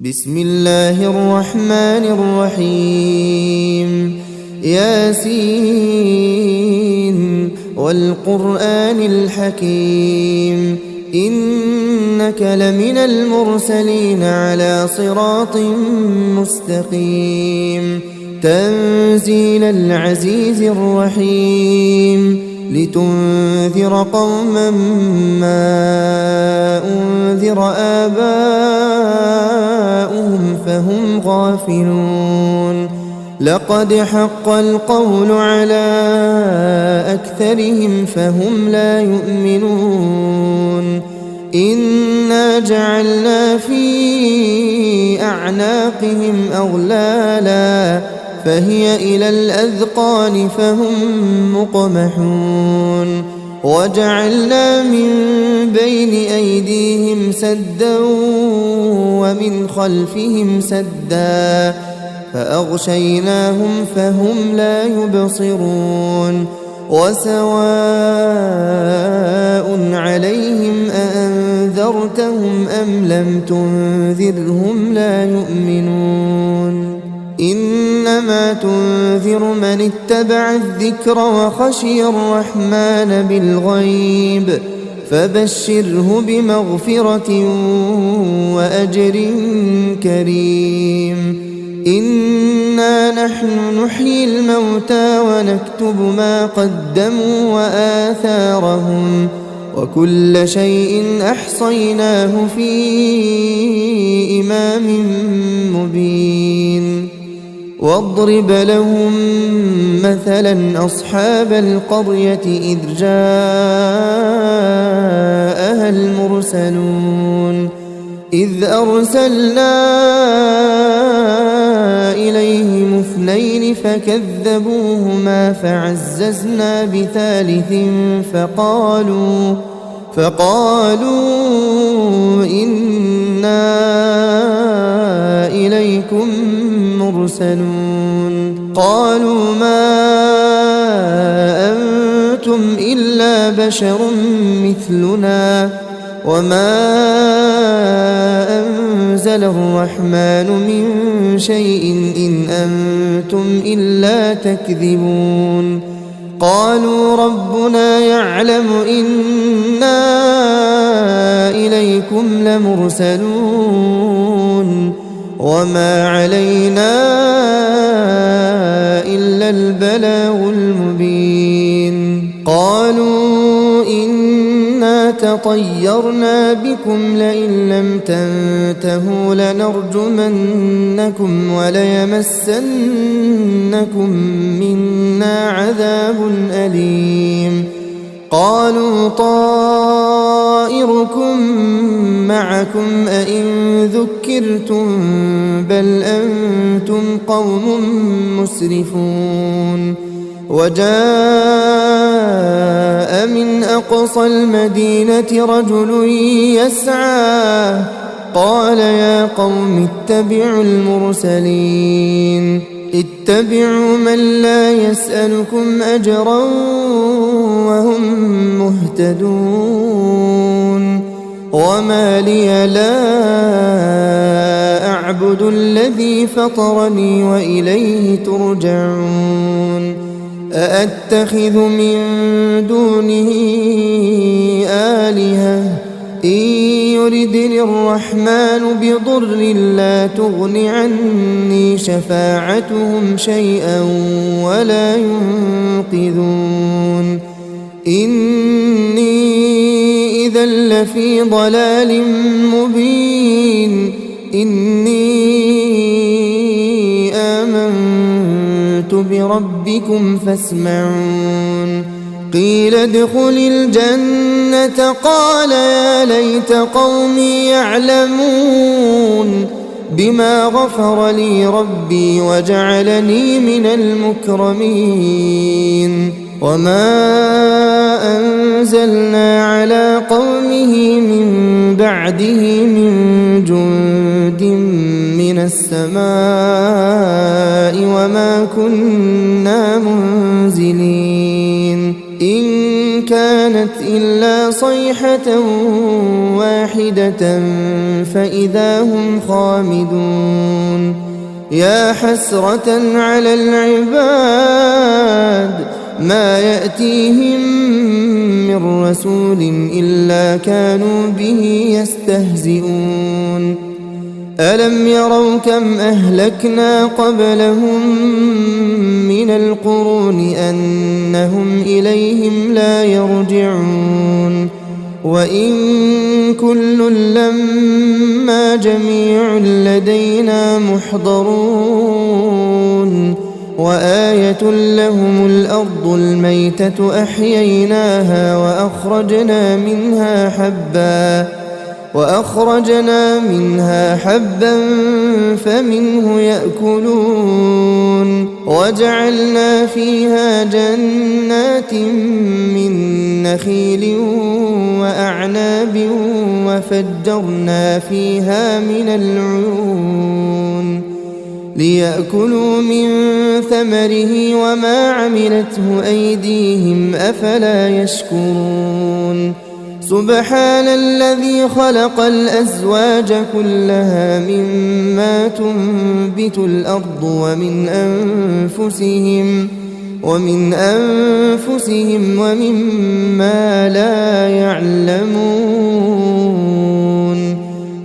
بسم الله الرحمن الرحيم ياسين والقرآن الحكيم إنك لمن المرسلين على صراط مستقيم تنزيل العزيز الرحيم لتنذر قوما ما أنذر آباؤهم فهم غافلون لقد حق القول على أكثرهم فهم لا يؤمنون إنا جعلنا في أعناقهم أغلالا فهي إلى الأذقان فهم مقمحون وجعلنا من بين أيديهم سدا ومن خلفهم سدا فأغشيناهم فهم لا يبصرون وسواء عليهم أأنذرتهم أم لم تنذرهم لا يؤمنون إنما تنذر من اتبع الذكر وخشي الرحمن بالغيب فبشره بمغفرة وأجر كريم إنا نحن نحيي الموتى ونكتب ما قدموا وآثارهم وكل شيء أحصيناه في إمام مبين واضرب لهم مثلا أصحاب القرية إذ جاءها المرسلون إذ أرسلنا إليهم اثنين فكذبوهما فعززنا بثالث فقالوا إنا إليكم مرسلون قالوا ما أنتم إلا بشر مثلنا وما أنزل الرحمن من شيء إن أنتم إلا تكذبون قالوا ربنا يعلم إنا إليكم لمرسلون وما علينا إلا البلاغ المبين قالوا إنا تطيرنا بكم لئن لم تنتهوا لنرجمنكم وليمسنكم منا عذاب أليم قالوا طائركم معكم أئن ذكرتم بل أنتم قوم مسرفون وجاء من أقصى المدينة رجل يسعى قال يا قوم اتبعوا المرسلين اتبعوا من لا يسألكم أجرا وهم مهتدون وما لي لا أعبد الذي فطرني وإليه ترجعون أأتخذ من دونه آلهة إن يردني الرحمن بضر لا تغن عني شفاعتهم شيئا ولا ينقذون إني إذا لفي ضلال مبين إني آمنت بربكم فاسمعون قيل ادخل الجنة قال يا ليت قومي يعلمون بما غفر لي ربي وجعلني من المكرمين وما أنزلنا على قومه من بعده من جند من السماء وما كنا منزلين إن كانت إلا صيحة واحدة فإذا هم خامدون يا حسرة على العباد ما يأتيهم من رسول إلا كانوا به يستهزئون ألم يروا كم أهلكنا قبلهم من القرون أنهم إليهم لا يرجعون وإن كل لما جميع لدينا محضرون وآية لهم الأرض الميتة أحييناها وأخرجنا منها حبا فمنه يأكلون وجعلنا فيها جنات من نخيل وأعناب وفجرنا فيها من العيون ليأكلوا من ثمره وما عملته أيديهم أفلا يشكرون سبحان الذي خلق الأزواج كلها مما تنبت الأرض ومن أنفسهم ومما لا يعلمون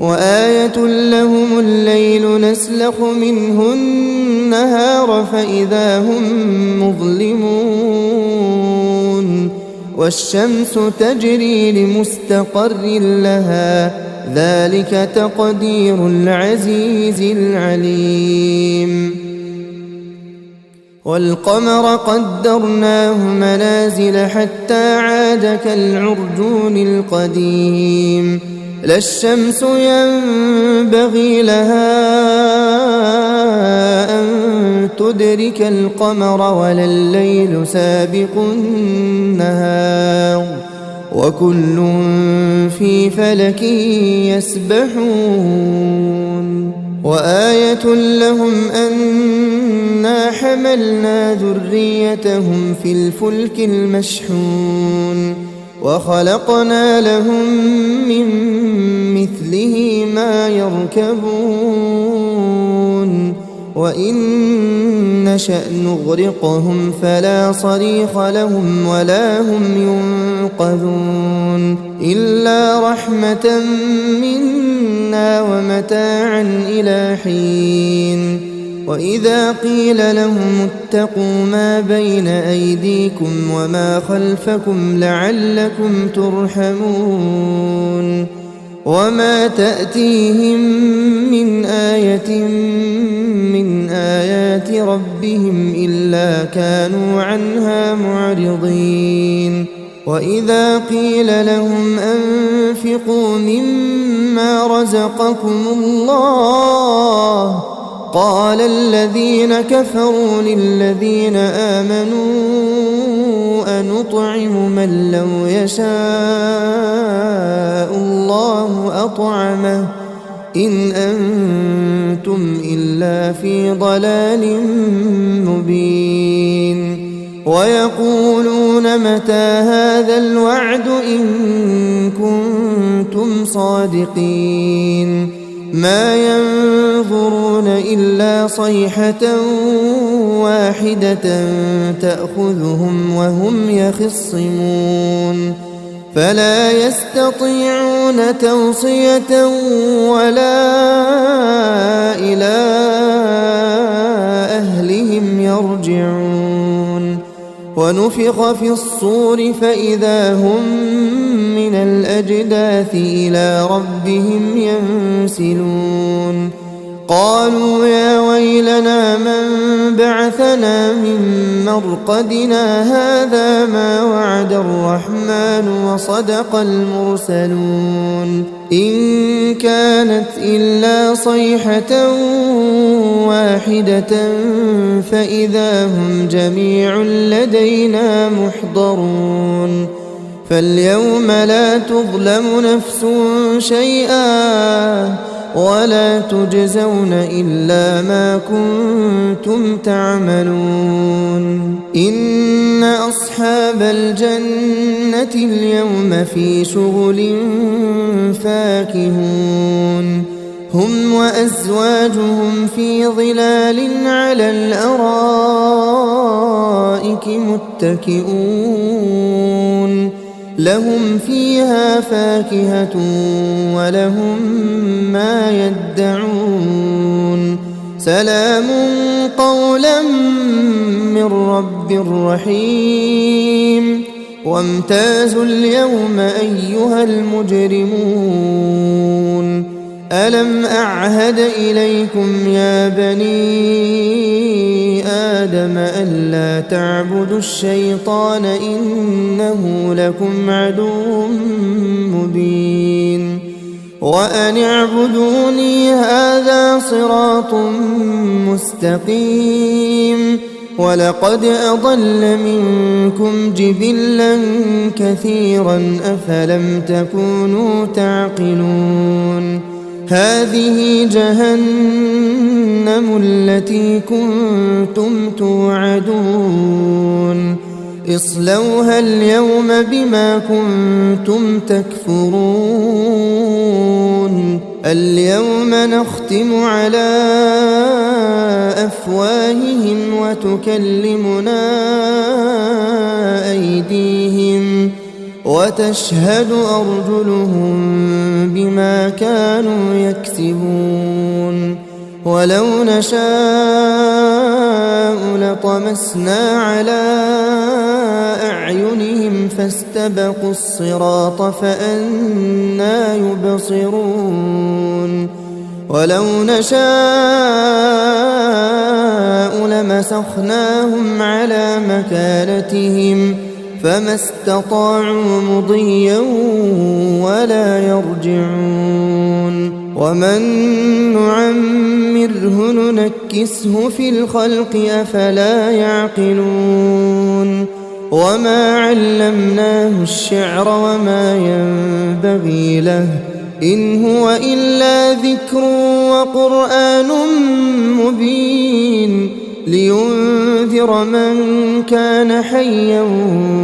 وآية لهم الليل نسلخ منه النهار فإذا هم مظلمون والشمس تجري لمستقر لها ذلك تقدير العزيز العليم والقمر قدرناه منازل حتى عاد كالعرجون القديم لا الشمس ينبغي لها أن تدرك القمر ولا الليل سابق النهار وكل في فلك يسبحون وآية لهم أنا حملنا ذريتهم في الفلك المشحون وخلقنا لهم من مثله ما يركبون وإن نشأ نغرقهم فلا صريخ لهم ولا هم ينقذون إلا رحمة منا ومتاعا إلى حين وإذا قيل لهم اتقوا ما بين أيديكم وما خلفكم لعلكم ترحمون وما تأتيهم من آية من آيات ربهم إلا كانوا عنها معرضين وإذا قيل لهم أنفقوا مما رزقكم الله قال الذين كفروا للذين آمنوا أنطعم من لو يشاء الله أطعمه إن أنتم إلا في ضلال مبين ويقولون متى هذا الوعد إن كنتم صادقين ما ينظرون إلا صيحة واحدة تأخذهم وهم يخصمون فلا يستطيعون توصية ولا إلى أهلهم يرجعون ونفخ في الصور فإذا هم من الأجداث إلى ربهم ينسلون قالوا يا ويلنا من بعثنا من مرقدنا هذا ما وعد الرحمن وصدق المرسلون إن كانت إلا صيحة واحدة فإذا هم جميع لدينا محضرون فاليوم لا تظلم نفس شيئا ولا تجزون إلا ما كنتم تعملون إن أصحاب الجنة اليوم في شغل فاكهون هم وأزواجهم في ظلال على الأرائك متكئون لهم فيها فاكهة ولهم ما يدعون سلام قولا من رب رحيم وامتازوا اليوم أيها المجرمون ألم أعهد إليكم يا بني آدم ألا تعبدوا الشيطان إنه لكم عدو مبين وأن اعبدوني هذا صراط مستقيم ولقد أضل منكم جبلا كثيرا أفلم تكونوا تعقلون هذه جهنم التي كنتم توعدون اصلوها اليوم بما كنتم تكفرون اليوم نختم على أفواههم وتكلمنا أيديهم وتشهد أرجلهم بما كانوا يكسبون ولو نشاء لطمسنا على أعينهم فاستبقوا الصراط فأنى يبصرون ولو نشاء لمسخناهم على مكانتهم فما استطاعوا مضيا ولا يرجعون ومن نعمره ننكسه في الخلق أفلا يعقلون وما علمناه الشعر وما ينبغي له إن هو إلا ذكر وقرآن مبين لينذر من كان حيا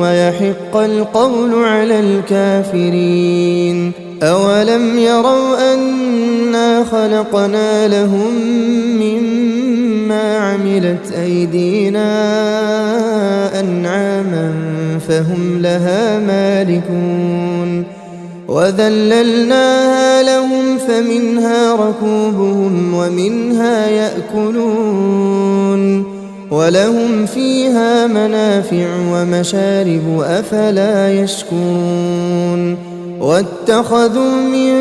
ويحق القول على الكافرين أولم يروا أنا خلقنا لهم مما عملت أيدينا أنعاما فهم لها مالكون وذللناها لهم فمنها ركوبهم ومنها يأكلون ولهم فيها منافع ومشارب أفلا يشكرون واتخذوا من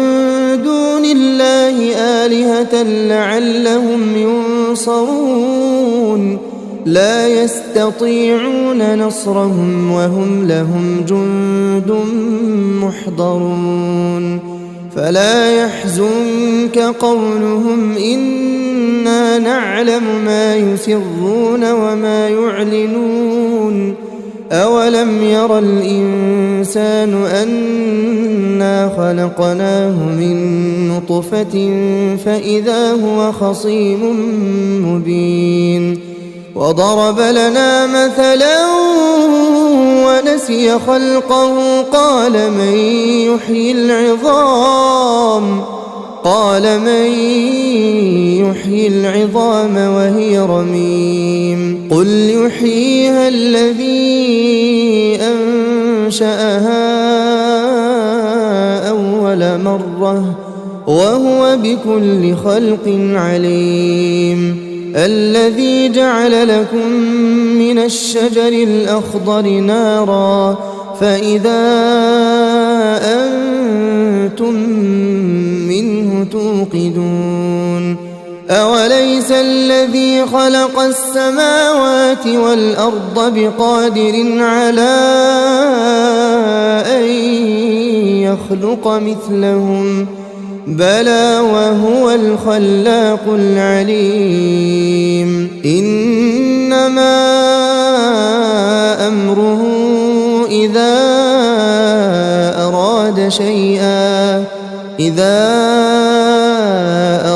دون الله آلهة لعلهم ينصرون لا يستطيعون نصرهم وهم لهم جند محضرون فلا يحزنك قولهم إنا نعلم ما يسرون وما يعلنون أولم ير الإنسان أنا خلقناه من نطفة فإذا هو خصيم مبين وضرب لنا مثلا ونسي خلقه قال من يحيي العظام وهي رميم قل يحييها الذي أنشأها أول مرة وهو بكل خلق عليم الذي جعل لكم من الشجر الأخضر نارا فإذا أنتم منه توقدون أوليس الذي خلق السماوات والأرض بقادر على أن يخلق مثلهم بلى وهو الخلاق العليم إنما أمره إذا أراد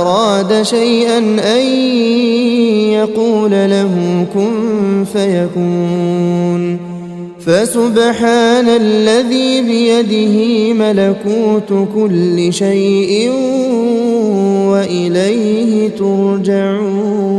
أراد شيئا أن يقول له كن فيكون فسبحان الذي بيده ملكوت كل شيء وإليه ترجعون